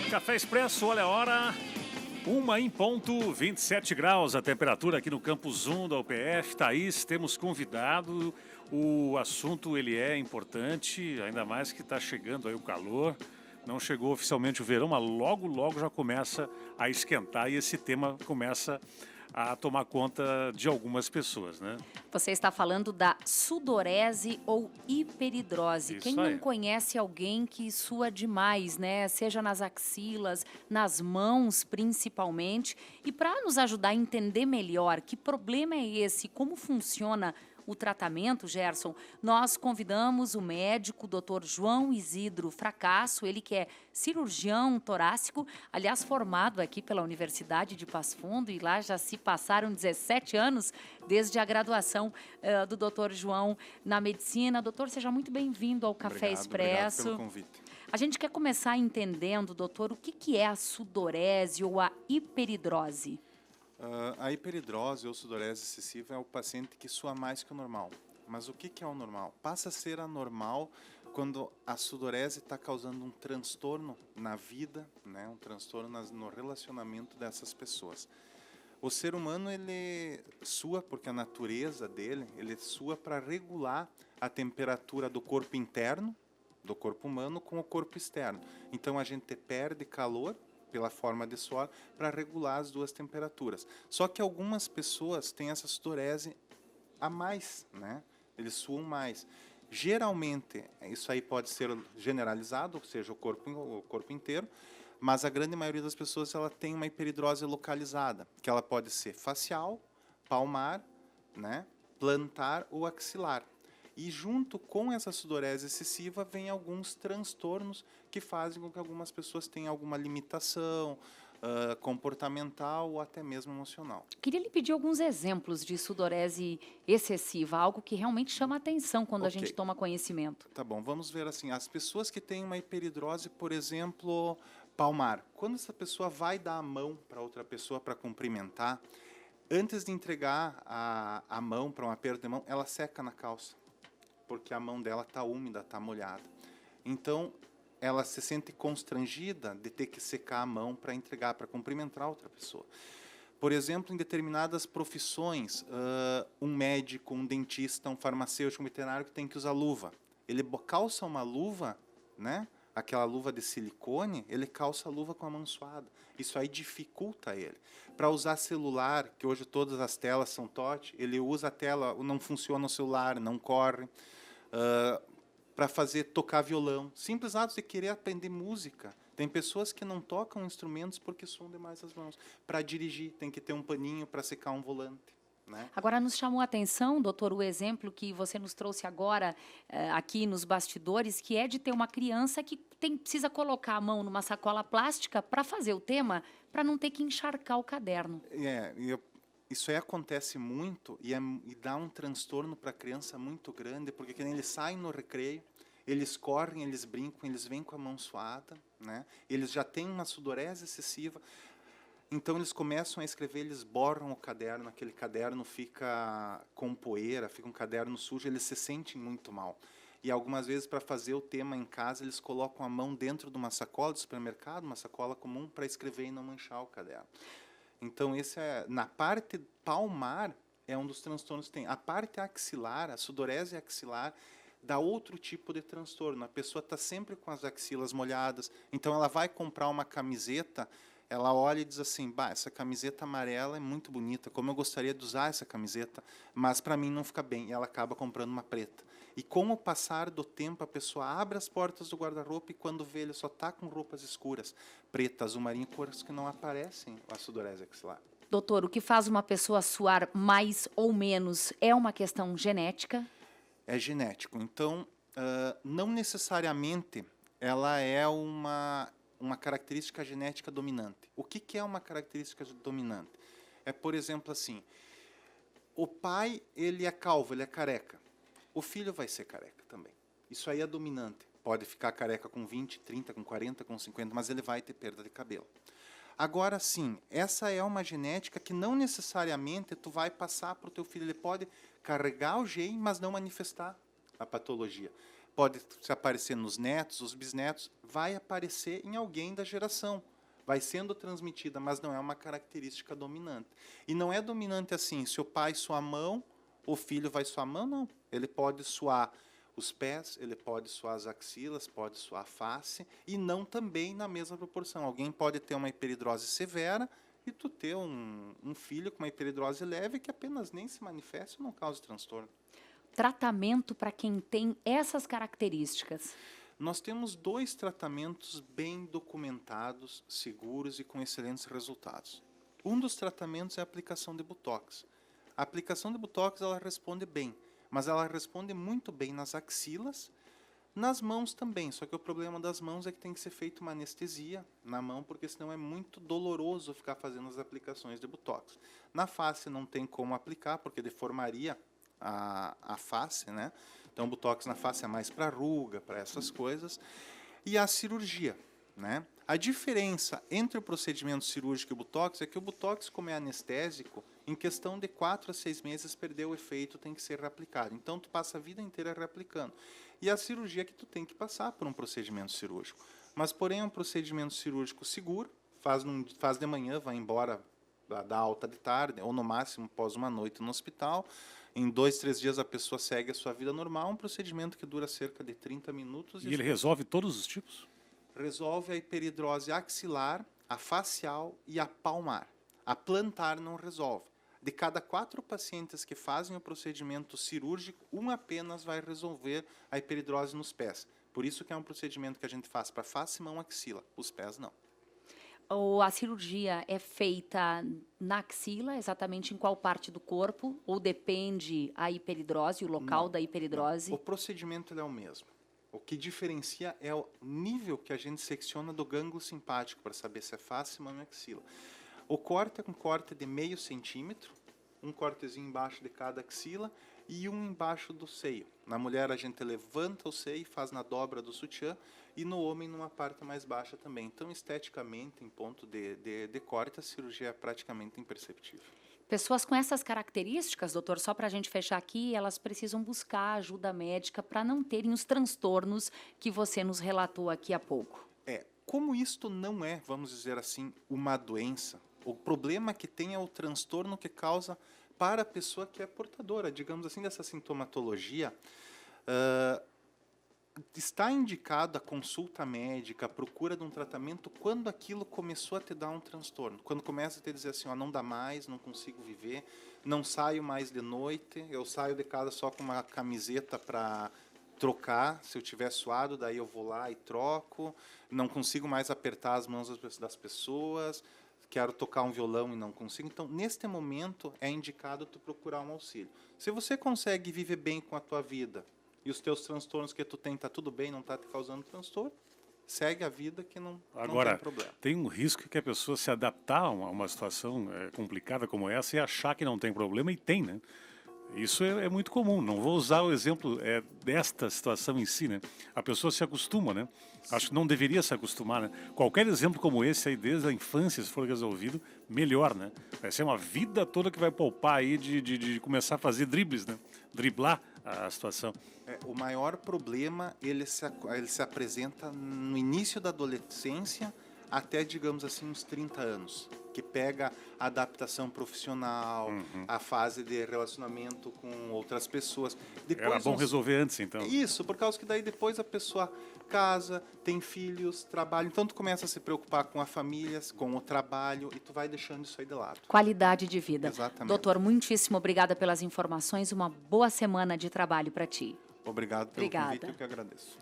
Café Expresso, olha a hora, 1h em ponto, 27 graus a temperatura aqui no Campus 1 da UPF. Thaís, temos convidado, o assunto ele é importante, ainda mais que está chegando aí o calor. Não chegou oficialmente o verão, mas logo, logo já começa a esquentar e esse tema começa a tomar conta de algumas pessoas, né? Você está falando da sudorese ou hiperidrose. Isso Quem aí. não conhece alguém que sua demais, né? Seja nas axilas, nas mãos principalmente. E para nos ajudar a entender melhor que problema é esse, como funciona o tratamento, Gerson, nós convidamos o médico, Dr. João Isidro Fracasso, ele que é cirurgião torácico, aliás, formado aqui pela Universidade de Passo Fundo, e lá já se passaram 17 anos desde a graduação do Dr. João na medicina. Doutor, seja muito bem-vindo ao Café Expresso. Obrigado pelo convite. A gente quer começar entendendo, doutor, o que é a sudorese ou a hiperidrose? A hiperidrose ou sudorese excessiva é o paciente que sua mais que o normal. Mas o que é o normal? Passa a ser anormal quando a sudorese está causando um transtorno na vida, né? Um transtorno no relacionamento dessas pessoas. O ser humano, ele sua, porque a natureza dele, ele sua para regular a temperatura do corpo interno, do corpo humano, com o corpo externo. Então, a gente perde calor pela forma de suor, para regular as duas temperaturas. Só que algumas pessoas têm essa sudorese a mais, né? Eles suam mais. Geralmente, isso aí pode ser generalizado, ou seja, o corpo inteiro, mas a grande maioria das pessoas ela tem uma hiperidrose localizada, que ela pode ser facial, palmar, né? Plantar ou axilar. E junto com essa sudorese excessiva vem alguns transtornos que fazem com que algumas pessoas tenham alguma limitação comportamental ou até mesmo emocional. Queria lhe pedir alguns exemplos de sudorese excessiva, algo que realmente chama a atenção quando a gente toma conhecimento. Tá bom, vamos ver assim, as pessoas que têm uma hiperidrose, por exemplo, palmar. Quando essa pessoa vai dar a mão para outra pessoa para cumprimentar, antes de entregar a mão para um aperto de mão, ela seca na calça, porque a mão dela está úmida, está molhada. Então, ela se sente constrangida de ter que secar a mão para entregar, para cumprimentar outra pessoa. Por exemplo, em determinadas profissões, um médico, um dentista, um farmacêutico, um veterinário que tem que usar luva. Ele calça uma luva, né? Aquela luva de silicone, ele calça a luva com a mão suada. Isso aí dificulta ele. Para usar celular, que hoje todas as telas são touch, ele usa a tela, não funciona o celular, não corre. Para tocar violão, simples atos de querer aprender música. Tem pessoas que não tocam instrumentos porque suam demais as mãos. Para dirigir, tem que ter um paninho para secar um volante. Né? Agora, nos chamou a atenção, doutor, o exemplo que você nos trouxe agora aqui nos bastidores, que é de ter uma criança que precisa colocar a mão numa sacola plástica para fazer o tema, para não ter que encharcar o caderno. Isso aí acontece muito e dá um transtorno para a criança muito grande, porque quando eles saem no recreio, eles correm, eles brincam, eles vêm com a mão suada, né? Eles já têm uma sudorese excessiva, então eles começam a escrever, eles borram o caderno, aquele caderno fica com poeira, fica um caderno sujo, eles se sentem muito mal. E algumas vezes, para fazer o tema em casa, eles colocam a mão dentro de uma sacola do supermercado, uma sacola comum, para escrever e não manchar o caderno. Então, na parte palmar, é um dos transtornos que tem. A parte axilar, a sudorese axilar, dá outro tipo de transtorno. A pessoa está sempre com as axilas molhadas, então ela vai comprar uma camiseta, ela olha e diz assim, essa camiseta amarela é muito bonita, como eu gostaria de usar essa camiseta, mas para mim não fica bem, e ela acaba comprando uma preta. E com o passar do tempo, a pessoa abre as portas do guarda-roupa e quando vê, ele só está com roupas escuras, preta, azul marinho, cores que não aparecem a sudorese axilar. Doutor, o que faz uma pessoa suar mais ou menos é uma questão genética? É genético. Então, não necessariamente ela é uma característica genética dominante. O que é uma característica dominante? É, por exemplo, assim, o pai, ele é calvo, ele é careca. O filho vai ser careca também. Isso aí é dominante. Pode ficar careca com 20, 30, com 40, com 50, mas ele vai ter perda de cabelo. Agora, sim, essa é uma genética que não necessariamente tu vai passar para o teu filho. Ele pode carregar o gene, mas não manifestar a patologia. pode se aparecer nos netos, os bisnetos, vai aparecer em alguém da geração. Vai sendo transmitida, mas não é uma característica dominante. E não é dominante assim, se o pai suar a mão, o filho vai suar a mão, não. Ele pode suar os pés, ele pode suar as axilas, pode suar a face, e não também na mesma proporção. Alguém pode ter uma hiperidrose severa e tu ter um filho com uma hiperidrose leve que apenas nem se manifesta e não causa transtorno. Tratamento para quem tem essas características? Nós temos 2 tratamentos bem documentados, seguros e com excelentes resultados. Um dos tratamentos é a aplicação de Botox. A aplicação de Botox ela responde bem, mas ela responde muito bem nas axilas, nas mãos também, só que o problema das mãos é que tem que ser feita uma anestesia na mão, porque senão é muito doloroso ficar fazendo as aplicações de Botox. Na face não tem como aplicar, porque deformaria a face, né? Então, o Botox na face é mais para ruga, para essas coisas. E a cirurgia, né? A diferença entre o procedimento cirúrgico e o Botox é que o Botox, como é anestésico, em questão de 4 a 6 meses, perdeu o efeito, tem que ser reaplicado. Então, tu passa a vida inteira reaplicando. E a cirurgia é que tu tem que passar por um procedimento cirúrgico. Mas, porém, é um procedimento cirúrgico seguro, faz de manhã, vai embora da alta de tarde, ou no máximo após uma noite no hospital. Em 2, 3 dias a pessoa segue a sua vida normal, um procedimento que dura cerca de 30 minutos. E ele resolve todos os tipos? Resolve a hiperidrose axilar, a facial e a palmar. A plantar não resolve. De cada 4 pacientes que fazem o procedimento cirúrgico, um apenas vai resolver a hiperidrose nos pés. Por isso que é um procedimento que a gente faz para face, mão, axila. Os pés não. Ou a cirurgia é feita na axila, exatamente em qual parte do corpo? Ou depende a hiperidrose, o local da hiperidrose? Não. O procedimento ele é o mesmo. O que diferencia é o nível que a gente secciona do gânglio simpático para saber se é face, mão e axila. O corte é um corte de meio centímetro, um cortezinho embaixo de cada axila e um embaixo do seio. Na mulher a gente levanta o seio, faz na dobra do sutiã, e no homem numa parte mais baixa também. Então, esteticamente, em ponto de corte, a cirurgia é praticamente imperceptível. Pessoas com essas características, doutor, só para a gente fechar aqui, elas precisam buscar ajuda médica para não terem os transtornos que você nos relatou aqui há pouco. Como isto não é, vamos dizer assim, uma doença, o problema que tem é o transtorno que causa para a pessoa que é portadora, digamos assim, dessa sintomatologia. Está indicada a consulta médica, a procura de um tratamento quando aquilo começou a te dar um transtorno. Quando começa a te dizer assim, ó, não dá mais, não consigo viver, não saio mais de noite, eu saio de casa só com uma camiseta para trocar, se eu tiver suado, daí eu vou lá e troco, não consigo mais apertar as mãos das pessoas, quero tocar um violão e não consigo. Então, neste momento, é indicado tu procurar um auxílio. Se você consegue viver bem com a tua vida, e os teus transtornos que tu tem, tá tudo bem, não está te causando transtorno, segue a vida que não tem problema. Tem um risco que a pessoa se adaptar a uma situação complicada como essa e achar que não tem problema, e tem, né? Isso é muito comum. Não vou usar o exemplo desta situação em si, né? A pessoa se acostuma, né? Acho que não deveria se acostumar, né? Qualquer exemplo como esse aí, desde a infância, se for resolvido, melhor, né? Vai ser uma vida toda que vai poupar aí de começar a fazer dribles, né? Driblar a situação. O maior problema, ele se apresenta no início da adolescência até, digamos assim, uns 30 anos, que pega a adaptação profissional, a fase de relacionamento com outras pessoas. Depois, era bom resolver antes, então. Isso, por causa que daí depois a pessoa casa, tem filhos, trabalha, então tu começa a se preocupar com a família, com o trabalho, e tu vai deixando isso aí de lado. Qualidade de vida. Exatamente. Doutor, muitíssimo obrigada pelas informações, uma boa semana de trabalho para ti. Obrigado pelo convite, eu que agradeço.